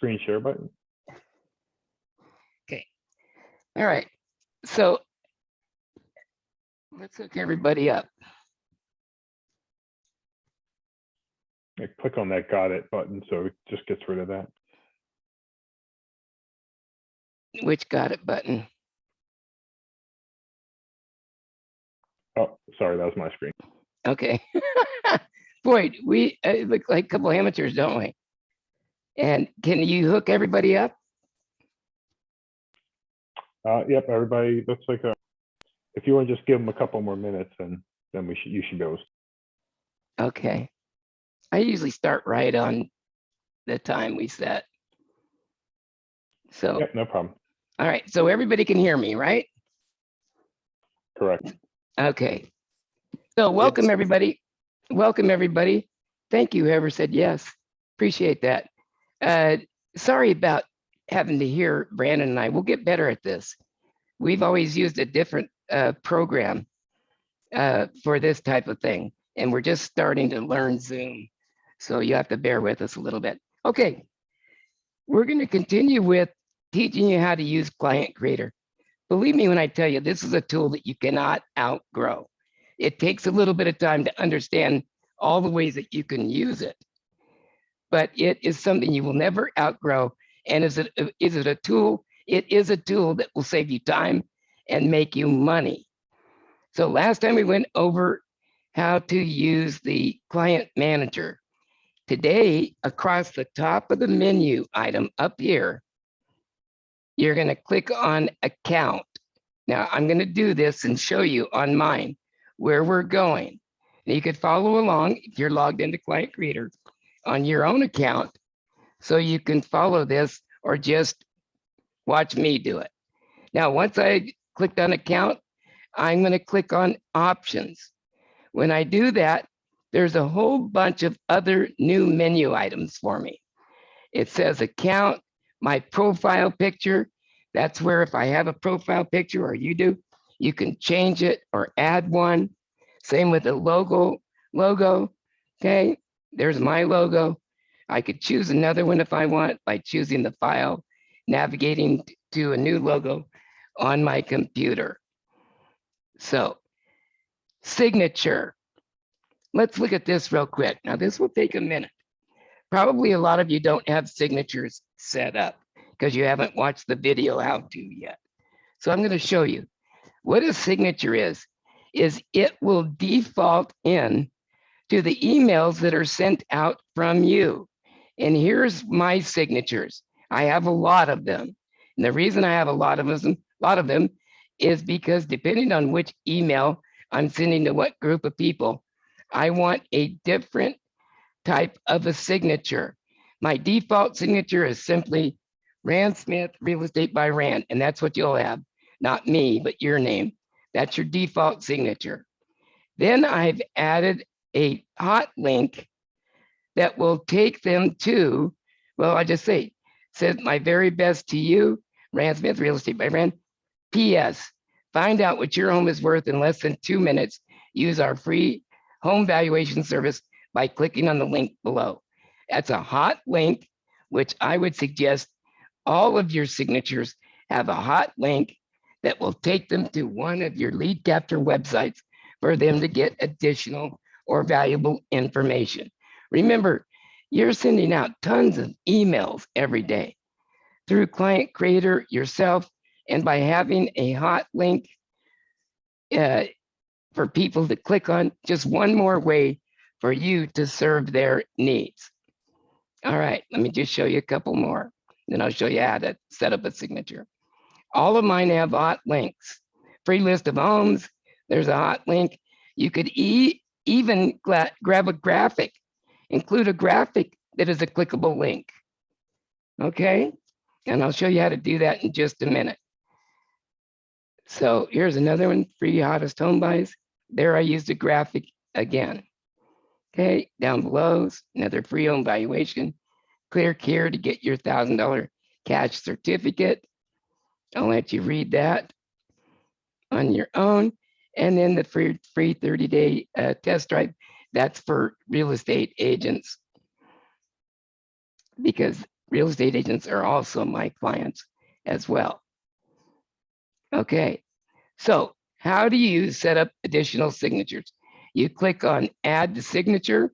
screen share button. Okay. All right. So let's hook everybody up. I click on that got it button, so it just gets rid of that. Which got it button? Oh, sorry, that was my screen. Okay. Boy, we look like a couple of amateurs, don't we? And can you hook everybody up? Yep, everybody looks like if you want to just give them a couple more minutes, and then you should be able to. Okay. I usually start right on the time we set. So, Yep, no problem. all right. So everybody can hear me, right? Correct. Okay. So welcome, everybody. Welcome, everybody. Thank you, whoever said yes. Appreciate that. Sorry about having to hear Brandon and I. We'll get better at this. We've always used a different program for this type of thing, and we're just starting to learn Zoom. So you have to bear with us a little bit. Okay. We're going to continue with teaching you how to use Client Creator. Believe me when I tell you, this is a tool that you cannot outgrow. It takes a little bit of time to understand all the ways that you can use it, but it is something you will never outgrow. And is it a tool? It is a tool that will save you time and make you money. So last time we went over how to use the Client Manager. Today, across the top of the menu item up here, you're going to click on Account. Now, I'm going to do this and show you on mine where we're going. And you could follow along if you're logged into Client Creator on your own account, so you can follow this or just watch me do it. Now, once I clicked on Account, I'm going to click on Options. When I do that, there's a whole bunch of other new menu items for me. It says Account, my profile picture. That's where if I have a profile picture or you do, you can change it or add one. Same with the logo. Okay, there's my logo. I could choose another one if I want by choosing the file, navigating to a new logo on my computer. So, signature. Let's look at this real quick. Now, this will take a minute. Probably a lot of you don't have signatures set up because you haven't watched the video how to yet. So I'm going to show you. What a signature is it will default in to the emails that are sent out from you. And here's my signatures. I have a lot of them. And the reason I have a lot of them is because depending on which email I'm sending to what group of people, I want a different type of a signature. My default signature is simply Rand Smith, Real Estate by Rand, and that's what you'll have. Not me, but your name. That's your default signature. Then I've added a hot link that will take them to, well, I just say, says my very best to you, Rand Smith, Real Estate by Rand. P.S. Find out what your home is worth in less than 2 minutes. Use our free home valuation service by clicking on the link below. That's a hot link, which I would suggest all of your signatures have a hot link that will take them to one of your lead capture websites for them to get additional or valuable information. Remember, you're sending out tons of emails every day through Client Creator yourself, and by having a hot link for people to click on, just one more way for you to serve their needs. All right, let me just show you a couple more. Then I'll show you how to set up a signature. All of mine have hot links. Free list of homes, there's a hot link. You could even grab a graphic, include a graphic that is a clickable link. Okay, and I'll show you how to do that in just a minute. So here's another one, free hottest home buys. There I used a graphic again. Okay, down below, another free home valuation. Click here to get your $1,000 cash certificate. I'll let you read that on your own. And then the free 30-day test drive, that's for real estate agents. Because real estate agents are also my clients as well. Okay, so how do you set up additional signatures? You click on add the signature,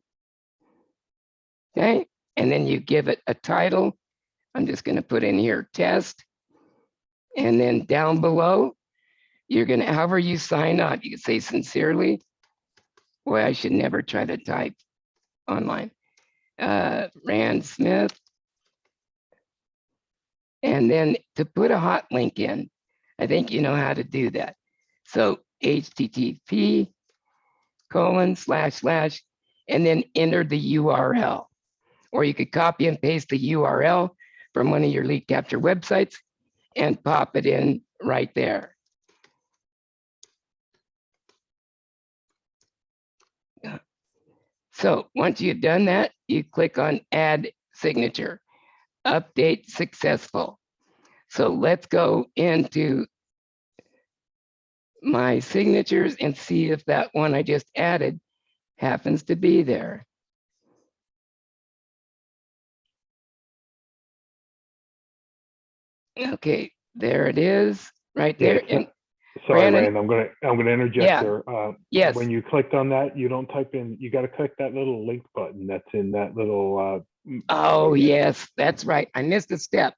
okay? And then you give it a title. I'm just gonna put in here test. And then down below, you're gonna, however you sign on, you can say sincerely. Boy, I should never try to type online. Rand Smith. And then to put a hot link in, I think you know how to do that. So HTTP:// and then enter the URL. Or you could copy and paste the URL from one of your lead capture websites and pop it in right there. So once you've done that, you click on add signature, update successful. So let's go into my signatures and see if that one I just added happens to be there. Okay, there it is, right there. Yeah, And sorry, Brandon, Rand, I'm gonna interject yeah, there. yes. When you clicked on that, you don't type in, you got to click that little link button that's in that little. Oh, yes, that's right. I missed a step.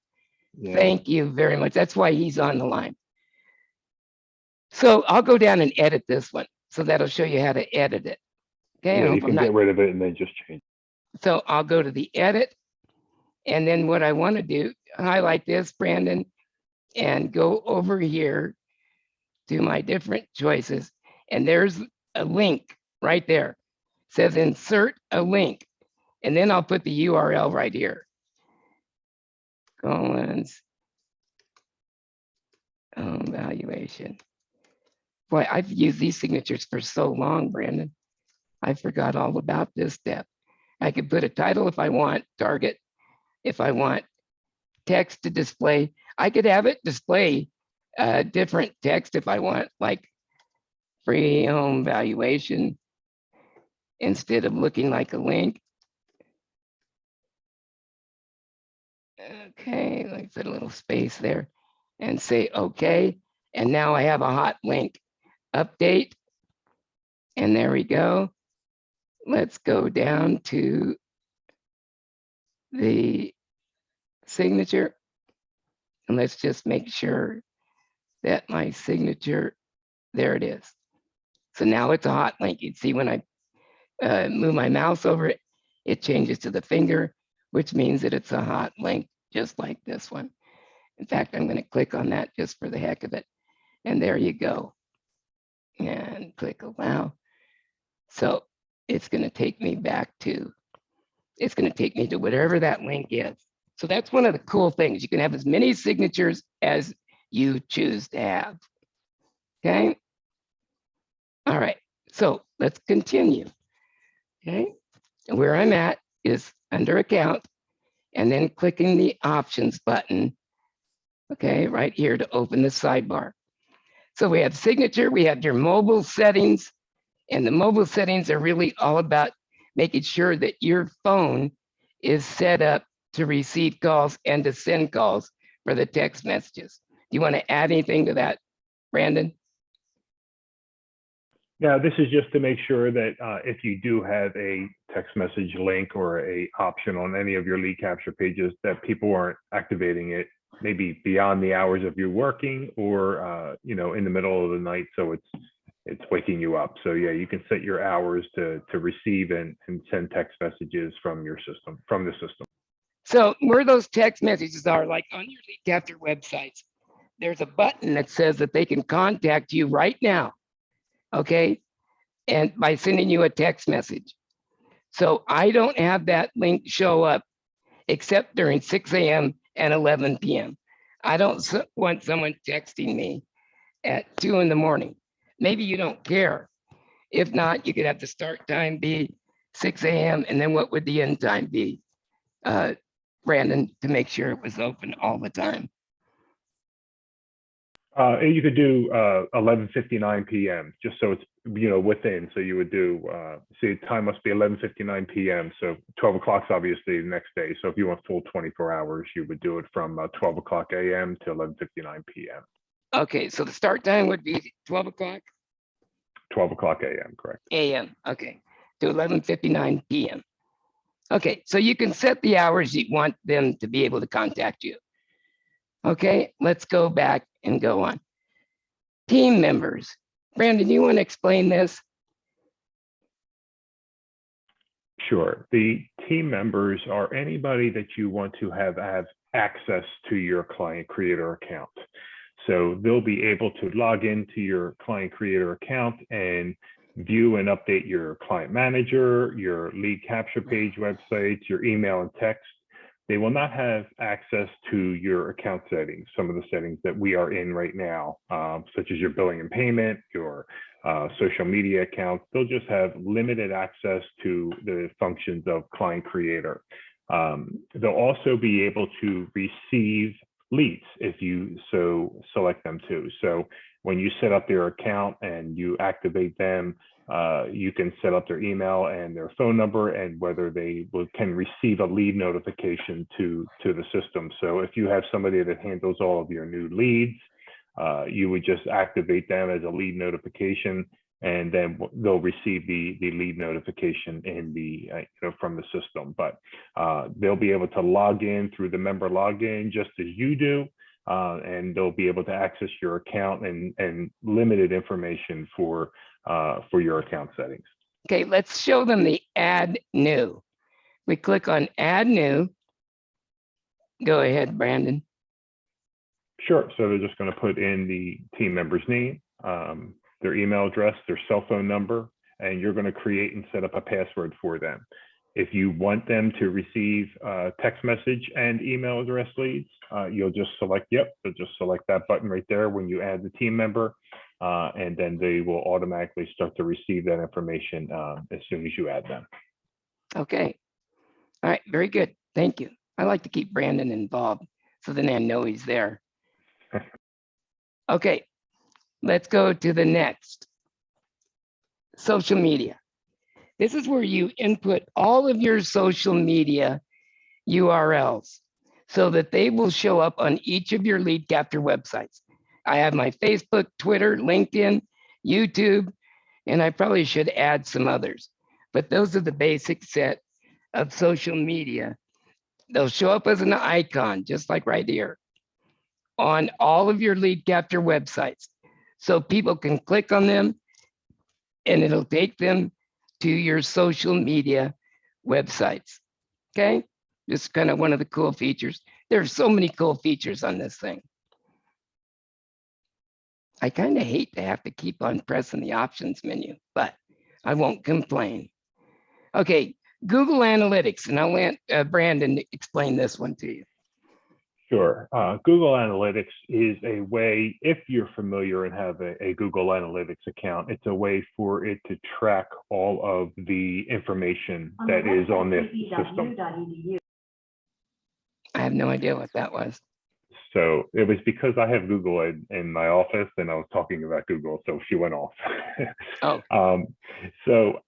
Yeah. Thank you very much. That's why he's on the line. So I'll go down and edit this one. So that'll show you how to edit it. Okay, Yeah, you can get rid of it and then just change. So I'll go to the edit. And then what I want to do, highlight this, Brandon, and go over here to my different choices. And there's a link right there. It says insert a link. And then I'll put the URL right here. Collins valuation. Boy, I've used these signatures for so long, Brandon. I forgot all about this step. I could put a title if I want, target, if I want text to display. I could have it display different text if I want, like free home valuation, instead of looking like a link. Okay, let's put a little space there and say okay. And now I have a hot link. Update. And there we go. Let's go down to the signature. And let's just make sure that my signature, there it is. So now it's a hot link. You'd see when I move my mouse over it, it changes to the finger, which means that it's a hot link, just like this one. In fact, I'm going to click on that just for the heck of it. And there you go. And click allow. So it's going to take me back to, it's going to take me to whatever that link is. So that's one of the cool things. You can have as many signatures as you choose to have. Okay. All right. So let's continue. Okay. And where I'm at is under account and then clicking the options button. Okay. Right here to open the sidebar. So we have signature, we have your mobile settings, and the mobile settings are really all about making sure that your phone is set up to receive calls and to send calls for the text messages. Do you want to add anything to that, Brandon? Now, this is just to make sure that if you do have a text message link or a option on any of your lead capture pages, that people aren't activating it maybe beyond the hours of your working or in the middle of the night, so it's waking you up. So yeah, you can set your hours to receive and send text messages from your system, from the system. So where those text messages are, like on your lead capture websites, there's a button that says that they can contact you right now. Okay. And by sending you a text message. So I don't have that link show up except during 6 a.m. and 11 p.m. I don't want someone texting me at 2 in the morning. Maybe you don't care. If not, you could have the start time be 6 a.m. and then what would the end time be, Brandon, to make sure it was open all the time? You could do 11:59 p.m. just so it's within. So you would do, see, time must be 11:59 p.m. So 12 o'clock's obviously the next day. So if you want full 24 hours, you would do it from 12 o'clock a.m. to 11:59 p.m. Okay, so the start time would be 12 o'clock 12 o'clock a.m., correct. a.m. Okay, to 11:59 p.m. Okay, so you can set the hours you want them to be able to contact you. Okay, let's go back and go on. Team members. Brandon, you want to explain this? Sure. The team members are anybody that you want to have access to your client creator account. So they'll be able to log into your client creator account and view and update your client manager, your lead capture page websites, your email and text. They will not have access to your account settings, some of the settings that we are in right now, such as your billing and payment, your social media accounts. They'll just have limited access to the functions of client creator. They'll also be able to receive leads if you so select them to. So when you set up their account and you activate them, you can set up their email and their phone number and whether they can receive a lead notification to the system. So if you have somebody that handles all of your new leads, you would just activate them as a lead notification, and then they'll receive the lead notification in the from the system. But they'll be able to log in through the member login just as you do, and they'll be able to access your account and limited information for your account settings. Okay, let's show them the add new. We click on add new. Go ahead, Brandon. Sure. So they're just going to put in the team member's name, their email address, their cell phone number, and you're going to create and set up a password for them. If you want them to receive text message and email address leads, you'll just select, they'll just select that button right there when you add the team member, and then they will automatically start to receive that information as soon as you add them. Okay. All right, very good. Thank you. I like to keep Brandon involved so then I know he's there. Okay, let's go to the next. Social media. This is where you input all of your social media URLs so that they will show up on each of your lead capture websites. I have my Facebook, Twitter, LinkedIn, YouTube, and I probably should add some others, but those are the basic set of social media. They'll show up as an icon, just like right here, on all of your lead capture websites. So people can click on them and it'll take them to your social media websites. Okay, just kind of one of the cool features. There's so many cool features on this thing. I kind of hate to have to keep on pressing the options menu, but I won't complain. Okay, Google Analytics, and I'll let Brandon explain this one to you. Sure. Google Analytics is a way, if you're familiar and have a Google Analytics account, it's a way for it to track all of the information that is on this system. I have no idea what that was. So it was because I have Google in my office and I was talking about Google, so she went off. Oh. So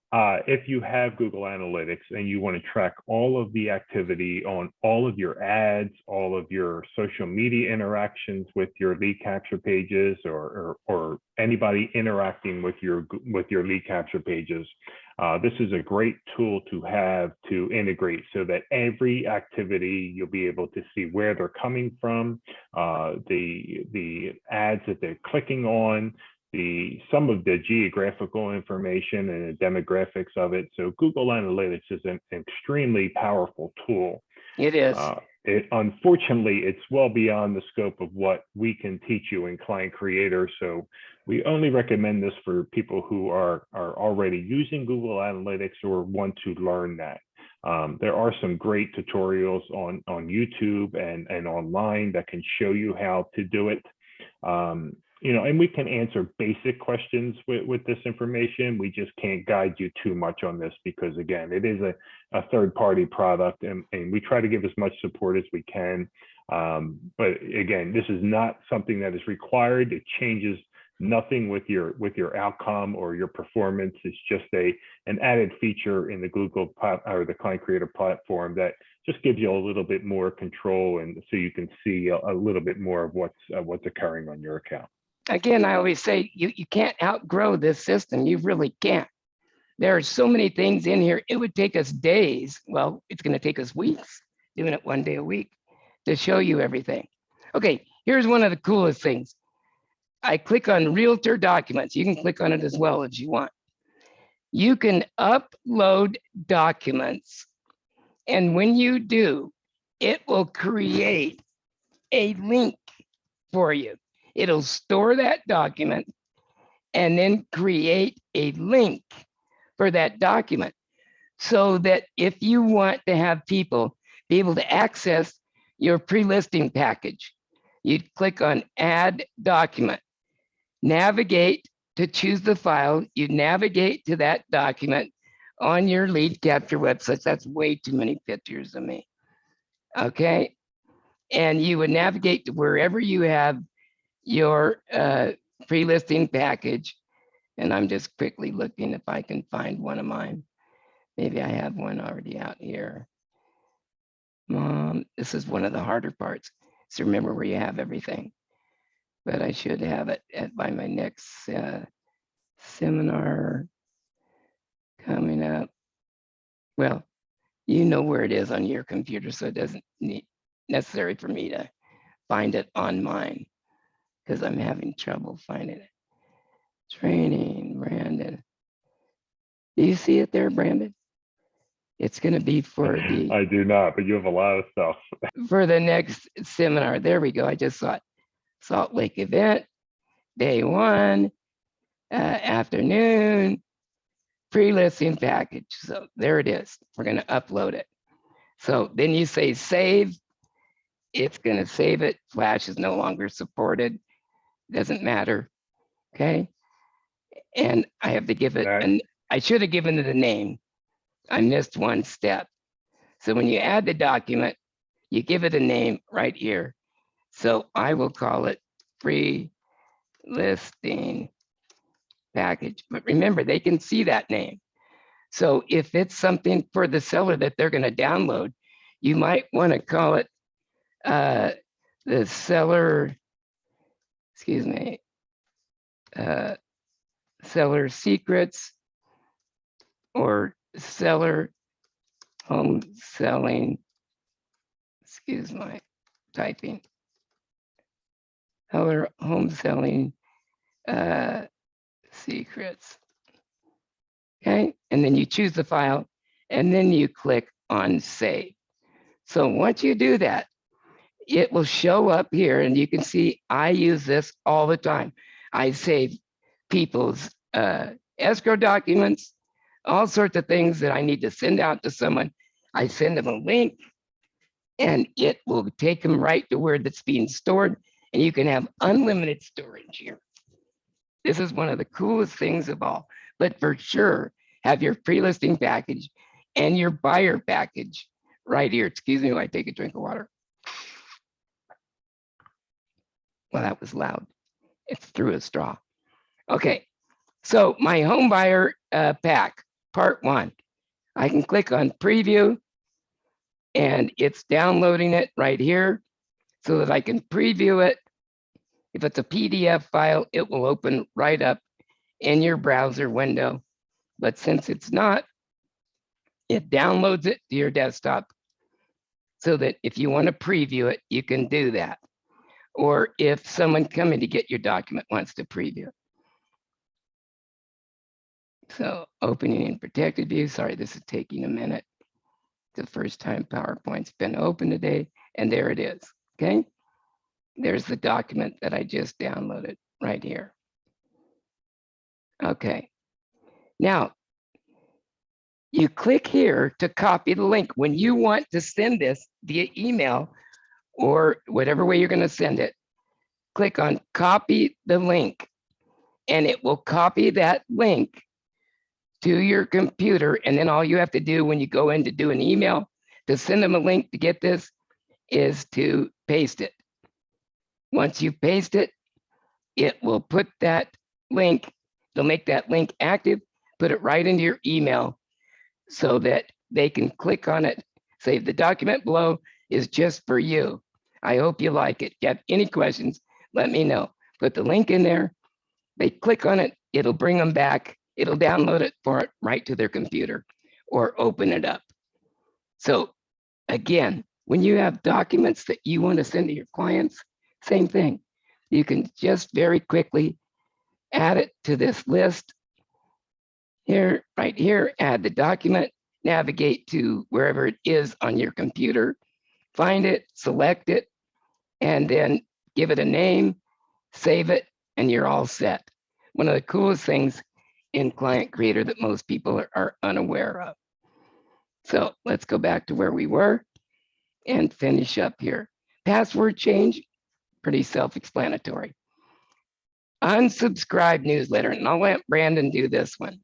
if you have Google Analytics and you want to track all of the activity on all of your ads, all of your social media interactions with your lead capture pages, or anybody interacting with your lead capture pages, this is a great tool to have to integrate so that every activity you'll be able to see where they're coming from, the ads that they're clicking on, some of the geographical information and the demographics of it. So Google Analytics is an extremely powerful tool. It is. Unfortunately, it's well beyond the scope of what we can teach you in Client Creator. So we only recommend this for people who are already using Google Analytics or want to learn that. There are some great tutorials on YouTube and online that can show you how to do it. And we can answer basic questions with this information. We just can't guide you too much on this because, again, it is a third-party product, and we try to give as much support as we can. But again, this is not something that is required. It changes nothing with your outcome or your performance. It's just an added feature in the Google or the Client Creator platform that just gives you a little bit more control, and so you can see a little bit more of what's occurring on your account. Again, I always say you can't outgrow this system. You really can't. There are so many things in here. It would take us days. Well, it's going to take us weeks doing it one day a week to show you everything. Okay, here's one of the coolest things. I click on realtor documents. You can click on it as well as you want. You can upload documents. And when you do, it will create a link for you. It'll store that document and then create a link for that document, so that if you want to have people be able to access your pre-listing package, you'd click on add document, navigate to choose the file, you navigate to that document on your lead capture website. That's way too many pictures of me. Okay. And you would navigate to wherever you have your pre-listing package. And I'm just quickly looking if I can find one of mine. Maybe I have one already out here. This is one of the harder parts. So remember where you have everything. But I should have it by my next seminar coming up. Well, you know where it is on your computer, so it doesn't need necessary for me to find it on mine, because I'm having trouble finding it. Training, Brandon. Do you see it there, Brandon? It's going to be for the. I do not, but you have a lot of stuff. For the next seminar. There we go. I just saw it. Salt Lake event, day 1, afternoon, pre-listing package. So there it is. We're going to upload it. So then you say save. It's going to save it. Flash is no longer supported. Doesn't matter. Okay. And I have to give it, and I should have given it a name. I missed one step. So when you add the document, you give it a name right here. So I will call it pre-listing package. But remember, they can see that name. So if it's something for the seller that they're going to download, you might want to call it the seller, excuse me, seller secrets, or seller home selling, excuse my typing, seller home selling secrets. Okay, and then you choose the file, and then you click on save. So once you do that, it will show up here, and you can see I use this all the time. I save people's escrow documents, all sorts of things that I need to send out to someone. I send them a link, and it will take them right to where that's being stored, and you can have unlimited storage here. This is one of the coolest things of all. But for sure, have your pre-listing package and your buyer package right here. Excuse me while I take a drink of water. Well, that was loud. It's through a straw. Okay, so my home buyer pack, part 1. I can click on preview, and it's downloading it right here so that I can preview it. If it's a PDF file, it will open right up in your browser window. But since it's not, it downloads it to your desktop so that if you want to preview it, you can do that. Or if someone coming to get your document wants to preview. So opening in protected view. Sorry, this is taking a minute. The first time PowerPoint's been open today, and there it is. Okay. There's the document that I just downloaded right here. Okay. Now, you click here to copy the link. When you want to send this via email or whatever way you're going to send it, click on copy the link, and it will copy that link to your computer. And then all you have to do when you go in to do an email to send them a link to get this is to paste it. Once you paste it, it will put that link, they'll make that link active, put it right into your email so that they can click on it, say the document below is just for you. I hope you like it. If you have any questions, let me know. Put the link in there, they click on it, it'll bring them back, it'll download it for it right to their computer or open it up. So again, when you have documents that you want to send to your clients, same thing. You can just very quickly add it to this list. Here, right here, add the document, navigate to wherever it is on your computer, find it, select it, and then give it a name, save it, and you're all set. One of the coolest things in Client Creator that most people are unaware of. So let's go back to where we were and finish up here. Password change, pretty self-explanatory. Unsubscribe newsletter, and I'll let Brandon do this one.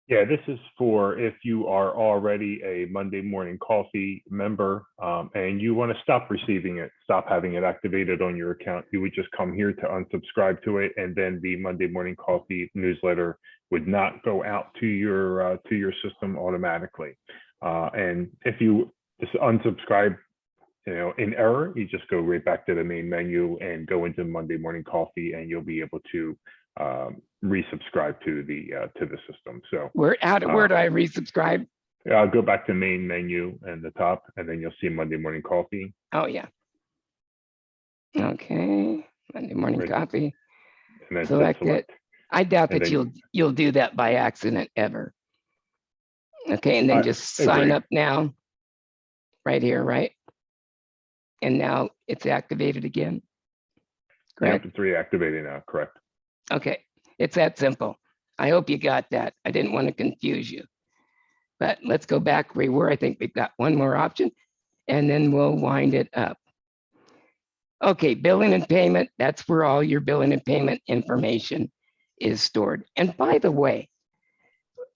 Yeah, this is for if you are already a Monday Morning Coffee member and you want to stop receiving it, stop having it activated on your account, you would just come here to unsubscribe to it, and then the Monday Morning Coffee newsletter would not go out to your system automatically. And if you just unsubscribe, in error, you just go right back to the main menu and go into Monday Morning Coffee, and you'll be able to resubscribe to the system. So where do I resubscribe? I'll go back to main menu and the top, and then you'll see Monday Morning Coffee. Oh yeah. Okay, Monday Morning Coffee. And then select it. I doubt that you'll do that by accident ever. Okay, and then just sign up now, right here, right? And now it's activated again. Correct? Yep, it's reactivated now, correct. Okay, it's that simple. I hope you got that. I didn't want to confuse you. But let's go back where we were. I think we've got one more option, and then we'll wind it up. Okay, billing and payment, that's where all your billing and payment information is stored. And by the way,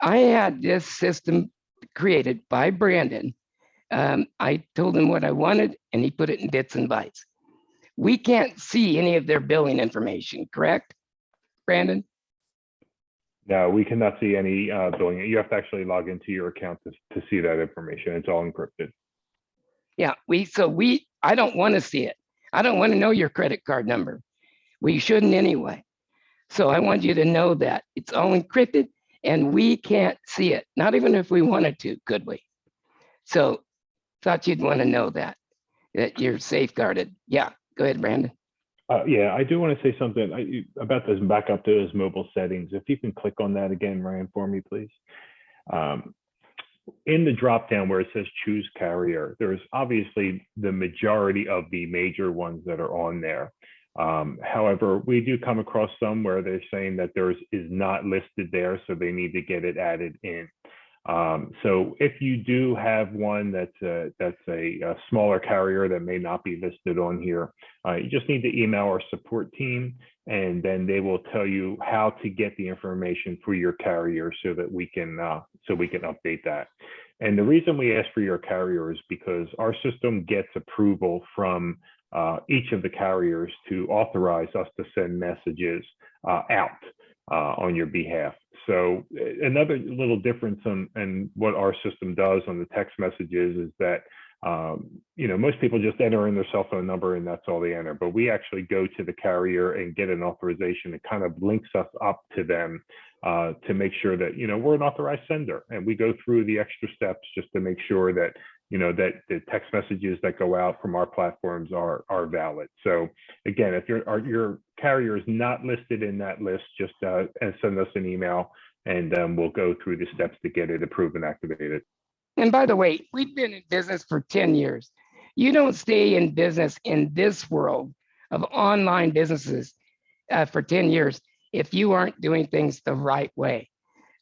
I had this system created by Brandon. I told him what I wanted, and he put it in bits and bytes. We can't see any of their billing information, correct, Brandon? No, we cannot see any billing. You have to actually log into your account to see that information. It's all encrypted. Yeah, I don't want to see it. I don't want to know your credit card number. We shouldn't anyway. So I want you to know that it's all encrypted and we can't see it. Not even if we wanted to, could we? So thought you'd want to know that you're safeguarded. Yeah, go ahead, Brandon. Yeah, I do want to say something about this, back up to those mobile settings. If you can click on that again, Ryan, for me, please. In the drop down where it says choose carrier, there's obviously the majority of the major ones that are on there. However, we do come across some where they're saying that theirs is not listed there, so they need to get it added in. So if you do have one that's a smaller carrier that may not be listed on here, you just need to email our support team, and then they will tell you how to get the information for your carrier so that we can update that. And the reason we ask for your carrier is because our system gets approval from each of the carriers to authorize us to send messages out on your behalf. So another little difference in what our system does on the text messages is that most people just enter in their cell phone number and that's all they enter. But we actually go to the carrier and get an authorization that kind of links us up to them to make sure that we're an authorized sender, and we go through the extra steps just to make sure that that the text messages that go out from our platforms are valid. So again, if your carrier is not listed in that list, just send us an email, and we'll go through the steps to get it approved and activated. And by the way, we've been in business for 10 years. You don't stay in business in this world of online businesses for 10 years if you aren't doing things the right way.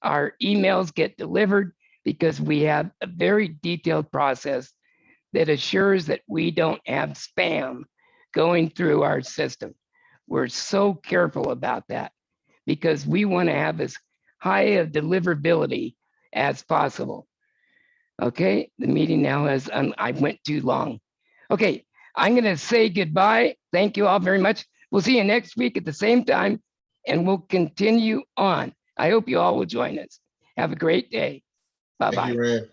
Our emails get delivered because we have a very detailed process that assures that we don't have spam going through our system. We're so careful about that because we want to have as high of deliverability as possible. Okay, the meeting now has, I went too long. Okay, I'm going to say goodbye. Thank you all very much. We'll see you next week at the same time, and we'll continue on. I hope you all will join us. Have a great day. Thank Bye-bye. you, Rand.